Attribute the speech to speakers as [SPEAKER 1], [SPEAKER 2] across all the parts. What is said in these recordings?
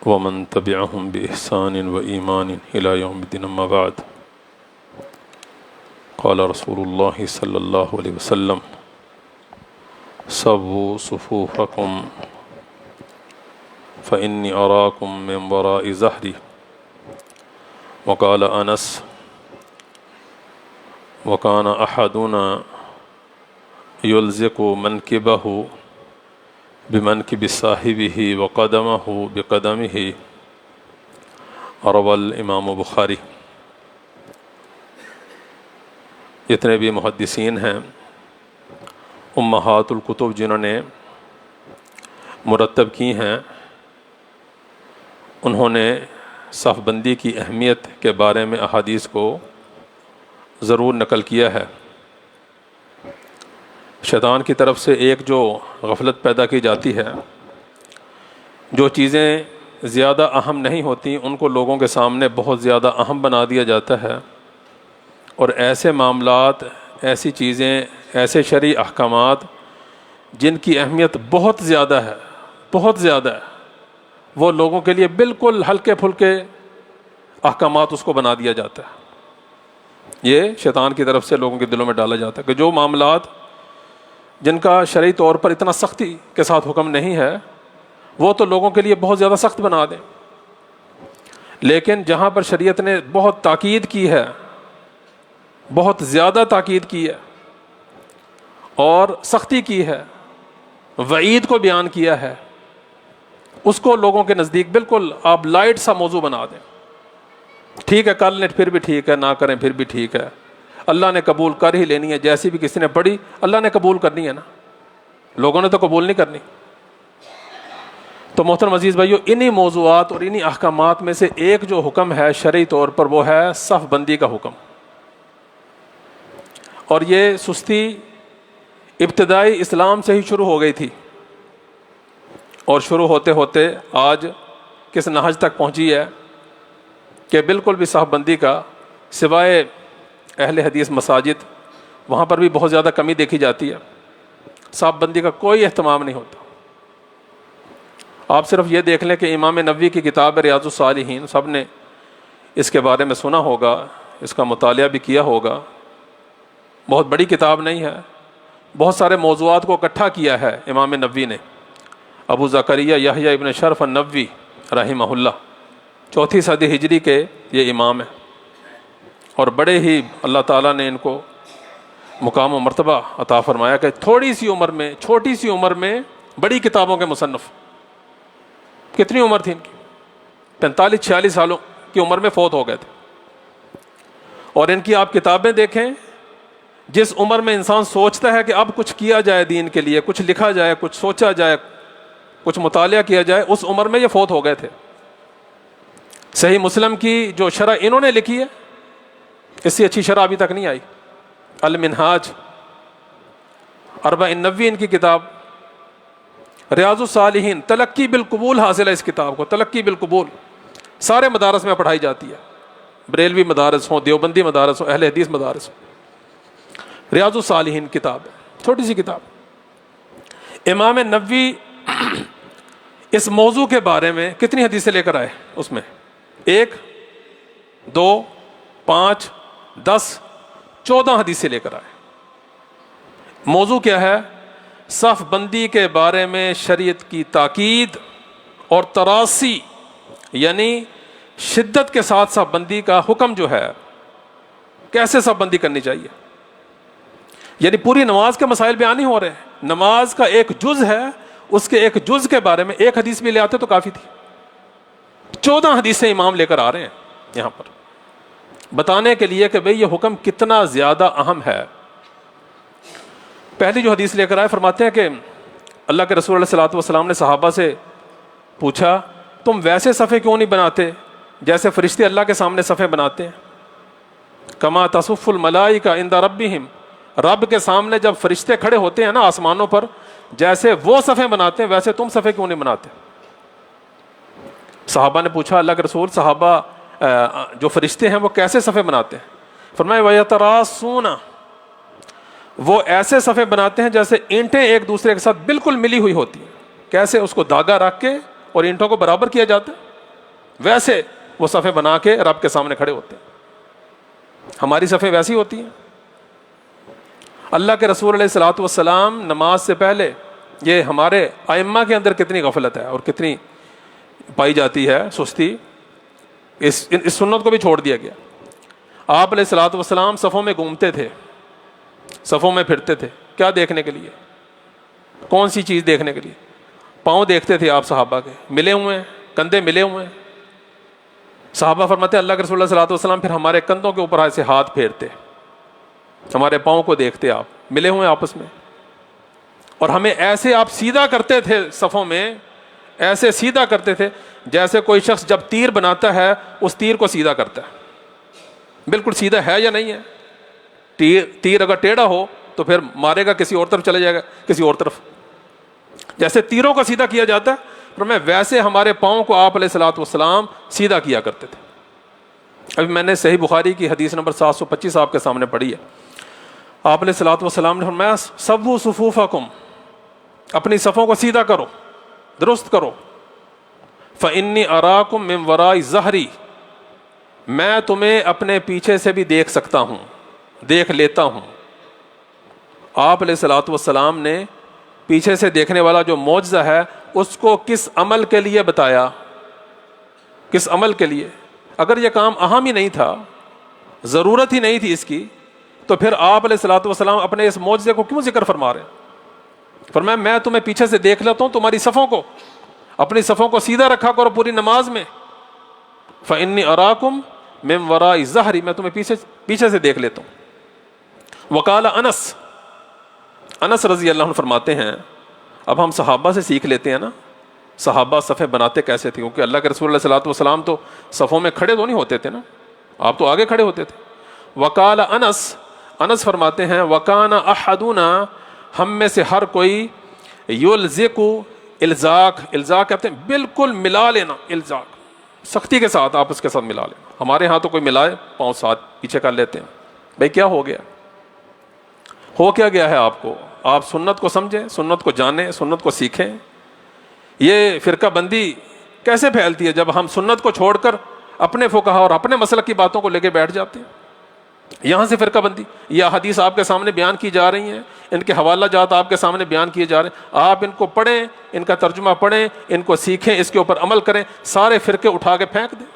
[SPEAKER 1] ومن تبعهم بإحسان وإيمان إلى يوم الدين أما بعد قال رسول الله صلى الله عليه وسلم سووا صفوفكم فإني أراكم من وراء ظهري وقال أنس وكان أحدنا يلزق منكبه بمنكب صاحبه وقدمه بقدمه روى الامام بخاری۔ جتنے بھی محدثین ہیں، امہات الکتب جنہوں نے مرتب کی ہیں، انہوں نے صف بندی کی اہمیت کے بارے میں احادیث کو ضرور نقل کیا ہے۔ شیطان کی طرف سے ایک جو غفلت پیدا کی جاتی ہے، جو چیزیں زیادہ اہم نہیں ہوتی ان کو لوگوں کے سامنے بہت زیادہ اہم بنا دیا جاتا ہے، اور ایسے معاملات، ایسی چیزیں، ایسے شرعی احکامات جن کی اہمیت بہت زیادہ ہے، بہت زیادہ ہے، وہ لوگوں کے لیے بالکل ہلکے پھلکے احکامات اس کو بنا دیا جاتا ہے۔ یہ شیطان کی طرف سے لوگوں کے دلوں میں ڈالا جاتا ہے کہ جو معاملات جن کا شرعی طور پر اتنا سختی کے ساتھ حکم نہیں ہے، وہ تو لوگوں کے لیے بہت زیادہ سخت بنا دیں، لیکن جہاں پر شریعت نے بہت تاکید کی ہے، بہت زیادہ تاکید کی ہے اور سختی کی ہے، وعید کو بیان کیا ہے، اس کو لوگوں کے نزدیک بالکل آپ لائٹ سا موضوع بنا دیں۔ ٹھیک ہے، کر لیں پھر بھی ٹھیک ہے، نہ کریں پھر بھی ٹھیک ہے، اللہ نے قبول کر ہی لینی ہے، جیسی بھی کسی نے پڑھی اللہ نے قبول کرنی ہے نا، لوگوں نے تو قبول نہیں کرنی۔ تو محترم عزیز بھائیو، انہی موضوعات اور انہی احکامات میں سے ایک جو حکم ہے شرعی طور پر، وہ ہے صف بندی کا حکم۔ اور یہ سستی ابتدائی اسلام سے ہی شروع ہو گئی تھی، اور شروع ہوتے ہوتے آج کس نہج تک پہنچی ہے کہ بالکل بھی صف بندی کا سوائے اہل حدیث مساجد، وہاں پر بھی بہت زیادہ کمی دیکھی جاتی ہے، صف بندی کا کوئی اہتمام نہیں ہوتا۔ آپ صرف یہ دیکھ لیں کہ امام نووی کی کتاب ریاض الصالحین، سب نے اس کے بارے میں سنا ہوگا، اس کا مطالعہ بھی کیا ہوگا۔ بہت بڑی کتاب نہیں ہے، بہت سارے موضوعات کو اکٹھا کیا ہے امام نووی نے۔ ابو زکریا یحییٰ ابن شرف النووی رحمہ اللہ، 4 صدی ہجری کے یہ امام ہیں، اور بڑے ہی اللہ تعالیٰ نے ان کو مقام و مرتبہ عطا فرمایا کہ تھوڑی سی عمر میں، چھوٹی سی عمر میں بڑی کتابوں کے مصنف۔ کتنی عمر تھی ان کی؟ 45-46 سالوں کی عمر میں فوت ہو گئے تھے۔ اور ان کی آپ کتابیں دیکھیں، جس عمر میں انسان سوچتا ہے کہ اب کچھ کیا جائے دین کے لیے، کچھ لکھا جائے، کچھ سوچا جائے، کچھ مطالعہ کیا جائے، اس عمر میں یہ فوت ہو گئے تھے۔ صحیح مسلم کی جو شرح انہوں نے لکھی ہے، اس سے اچھی شرح ابھی تک نہیں آئی۔ المنہاج، اربعین نووی ان کی کتاب، ریاض الصالحین، تلقی بالقبول حاصل ہے اس کتاب کو، تلقی بالقبول، سارے مدارس میں پڑھائی جاتی ہے، بریلوی مدارس ہوں، دیوبندی مدارس ہوں، اہل حدیث مدارس ہوں۔ ریاض الصالحین کتاب، چھوٹی سی کتاب۔ امام نووی اس موضوع کے بارے میں کتنی حدیثیں لے کر آئے؟ اس میں 1، 2، 5، 10، 14 حدیثیں لے کر آئے۔ موضوع کیا ہے؟ صف بندی کے بارے میں شریعت کی تاکید اور تراسی، یعنی شدت کے ساتھ صف بندی کا حکم جو ہے، کیسے صف بندی کرنی چاہیے۔ یعنی پوری نماز کے مسائل بیان نہیں ہو رہے ہیں، نماز کا ایک جز ہے، اس کے ایک جز کے بارے میں ایک حدیث بھی لے آتے تو کافی تھی۔ 14 حدیثیں امام لے کر آ رہے ہیں یہاں پر، بتانے کے لیے کہ بھئی یہ حکم کتنا زیادہ اہم ہے۔ پہلی جو حدیث لے کر آئے، فرماتے ہیں کہ اللہ کے رسول علیہ الصلوۃ والسلام نے صحابہ سے پوچھا، تم ویسے صفیں کیوں نہیں بناتے جیسے فرشتے اللہ کے سامنے صفیں بناتے ہیں؟ کما تصف الملائکہ عند ربہم، رب کے سامنے جب فرشتے کھڑے ہوتے ہیں نا آسمانوں پر، جیسے وہ صفیں بناتے ہیں ویسے تم صفیں کیوں نہیں بناتے؟ صحابہ نے پوچھا، اللہ کے رسول، صحابہ جو فرشتے ہیں وہ کیسے صفیں بناتے ہیں؟ فرمایا وَيَتَرَاصُونَ، وہ ایسے صفیں بناتے ہیں جیسے اینٹیں ایک دوسرے کے ساتھ بالکل ملی ہوئی ہوتی ہیں۔ کیسے؟ اس کو دھاگا رکھ کے اور اینٹوں کو برابر کیا جاتا ہے، ویسے وہ صفیں بنا کے رب کے سامنے کھڑے ہوتے ہیں. ہماری صفیں ویسی ہوتی ہیں. اللہ کے رسول علیہ الصلوۃ والسلام نماز سے پہلے، یہ ہمارے ائمہ کے اندر کتنی غفلت ہے اور کتنی پائی جاتی ہے سستی، اس سنت کو بھی چھوڑ دیا گیا. آپ علیہ الصلوۃ والسلام صفوں میں گھومتے تھے، صفوں میں پھرتے تھے. کیا دیکھنے کے لیے؟ کون سی چیز دیکھنے کے لیے؟ پاؤں دیکھتے تھے آپ صحابہ کے، ملے ہوئے ہیں، کندھے ملے ہوئے ہیں. صحابہ فرماتے ہیں اللہ کے رسول اللہ صلی اللہ علیہ وسلم پھر ہمارے کندھوں کے اوپر ایسے ہاتھ پھیرتے، ہمارے پاؤں کو دیکھتے، آپ ملے ہوئے آپس میں، اور ہمیں ایسے آپ سیدھا کرتے تھے صفوں میں، ایسے سیدھا کرتے تھے جیسے کوئی شخص جب تیر بناتا ہے اس تیر کو سیدھا کرتا ہے. بالکل سیدھا ہے یا نہیں ہے؟ تیر اگر ٹیڑھا ہو تو پھر مارے گا کسی اور طرف چلے جائے گا، کسی اور طرف. جیسے تیروں کا سیدھا کیا جاتا ہے ویسے ہمارے پاؤں کو آپ علیہ الصلوۃ والسلام سیدھا کیا کرتے تھے. ابھی میں نے صحیح بخاری کی حدیث نمبر 725 آپ کے سامنے پڑھی ہے. آپ علیہ الصلوۃ والسلام نے فرمایا سووا صفوفکم، اپنی صفوں کو سیدھا کرو، درست کرو. فإنی اراکم من وراء ظہری، میں تمہیں اپنے پیچھے سے بھی دیکھ سکتا ہوں، دیکھ لیتا ہوں. آپ علیہ الصلوۃ والسلام نے پیچھے سے دیکھنے والا جو معجزہ ہے اس کو کس عمل کے لیے بتایا؟ کس عمل کے لیے؟ اگر یہ کام اہم ہی نہیں تھا، ضرورت ہی نہیں تھی اس کی، تو پھر آپ علیہ الصلوۃ والسلام اپنے اس معجزے کو کیوں ذکر فرما رہے ہیں؟ فرمایا میں تمہیں پیچھے سے دیکھ لیتا ہوں، تمہاری صفوں کو، اپنی صفوں کو سیدھا رکھا کرو پوری نماز میں. فإنی اراکم من وراء ظہری، میں تمہیں پیچھے سے دیکھ لیتا ہوں. وقال انس رضی اللہ عنہ فرماتے ہیں، اب ہم صحابہ سے سیکھ لیتے ہیں نا، صحابہ صفیں بناتے کیسے تھے، کیونکہ اللہ کے رسول علیہ الصلوۃ والسلام تو صفوں میں کھڑے تو نہیں ہوتے تھے نا، آپ تو آگے کھڑے ہوتے تھے. وقال انس فرماتے ہیں وکان احدنا، ہم میں سے ہر کوئی، یلزق الزاق کہتے ہیں بالکل ملا لینا، الزاق سختی کے ساتھ آپس کے ساتھ ملا لینا. ہمارے ہاں تو کوئی ملائے پاؤں ساتھ پیچھے کر لیتے ہیں. بھائی کیا ہو گیا؟ ہو کیا گیا ہے آپ کو؟ آپ سنت کو سمجھیں، سنت کو جانیں، سنت کو سیکھیں. یہ فرقہ بندی کیسے پھیلتی ہے جب ہم سنت کو چھوڑ کر اپنے فقہا اور اپنے مسلک کی باتوں کو لے کے بیٹھ جاتے ہیں. یہاں سے فرقہ بندی. یہ حدیث آپ کے سامنے بیان کی جا رہی ہیں، ان کے حوالہ جات آپ کے سامنے بیان کیے جا رہے ہیں، آپ ان کو پڑھیں، ان کا ترجمہ پڑھیں، ان کو سیکھیں، اس کے اوپر عمل کریں، سارے فرقے اٹھا کے پھینک دیں.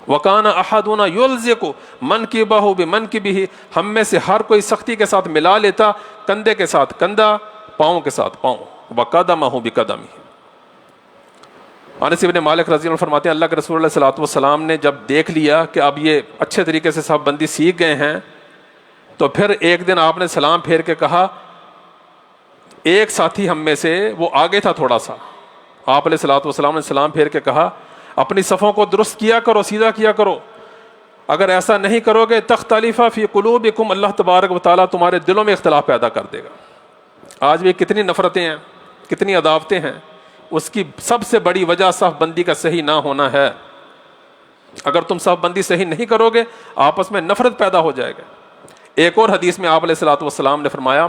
[SPEAKER 1] وَكَانَ أَحَدُنَا يُلْزِقُ مَنْكِبَهُ بِمَنْكِبِهِ، ہم میں سے ہر کوئی سختی کے ساتھ ملا لیتا، کندھے کے ساتھ کندھا، پاؤں کے ساتھ پاؤں. وَقَدَمَهُ بِقَدَمِهِ. انس بن مالک رضی اللہ عنہ فرماتے ہیں اللہ کے رسول اللہ صلی اللہ علیہ وسلم نے جب دیکھ لیا کہ اب یہ اچھے طریقے سے صف بندی سیکھ گئے ہیں، تو پھر ایک دن آپ نے سلام پھیر کے کہا، ایک ساتھی ہم میں سے وہ آگے تھا تھوڑا سا، آپ علیہ الصلوۃ والسلام نے سلام پھیر کے کہا اپنی صفوں کو درست کیا کرو، سیدھا کیا کرو، اگر ایسا نہیں کرو گے تختلف فی قلوبکم، اللہ تبارک و تعالیٰ تمہارے دلوں میں اختلاف پیدا کر دے گا. آج بھی کتنی نفرتیں ہیں، کتنی عداوتیں ہیں، اس کی سب سے بڑی وجہ صف بندی کا صحیح نہ ہونا ہے. اگر تم صف بندی صحیح نہیں کرو گے آپس میں نفرت پیدا ہو جائے گا. ایک اور حدیث میں آپ علیہ الصلوۃ والسلام نے فرمایا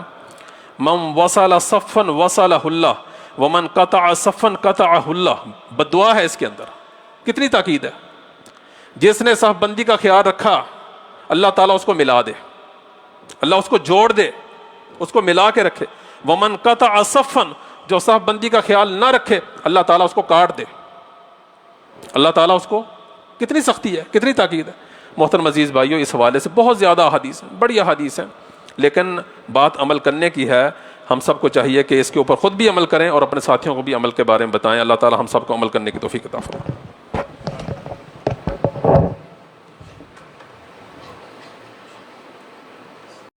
[SPEAKER 1] من وصل صفا وصلہ اللہ ومن قطع صفا قطعہ اللہ. بدعا ہے اس کے اندر، کتنی تاکید ہے. جس نے صف بندی کا خیال رکھا اللہ تعالیٰ اس کو ملا دے، اللہ اس کو جوڑ دے، اس کو ملا کے رکھے. ومن قطع صفا، جو صف بندی کا خیال نہ رکھے اللہ تعالیٰ اس کو کاٹ دے. اللہ تعالیٰ اس کو، کتنی سختی ہے، کتنی تاکید ہے. محترم عزیز بھائیو، اس حوالے سے بہت زیادہ احادیث ہیں، بڑی احادیث ہیں، لیکن بات عمل کرنے کی ہے. ہم سب کو چاہیے کہ اس کے اوپر خود بھی عمل کریں اور اپنے ساتھیوں کو بھی عمل کے بارے میں بتائیں. اللہ تعالیٰ ہم سب کو عمل کرنے کی توفیق عطا فرمائے.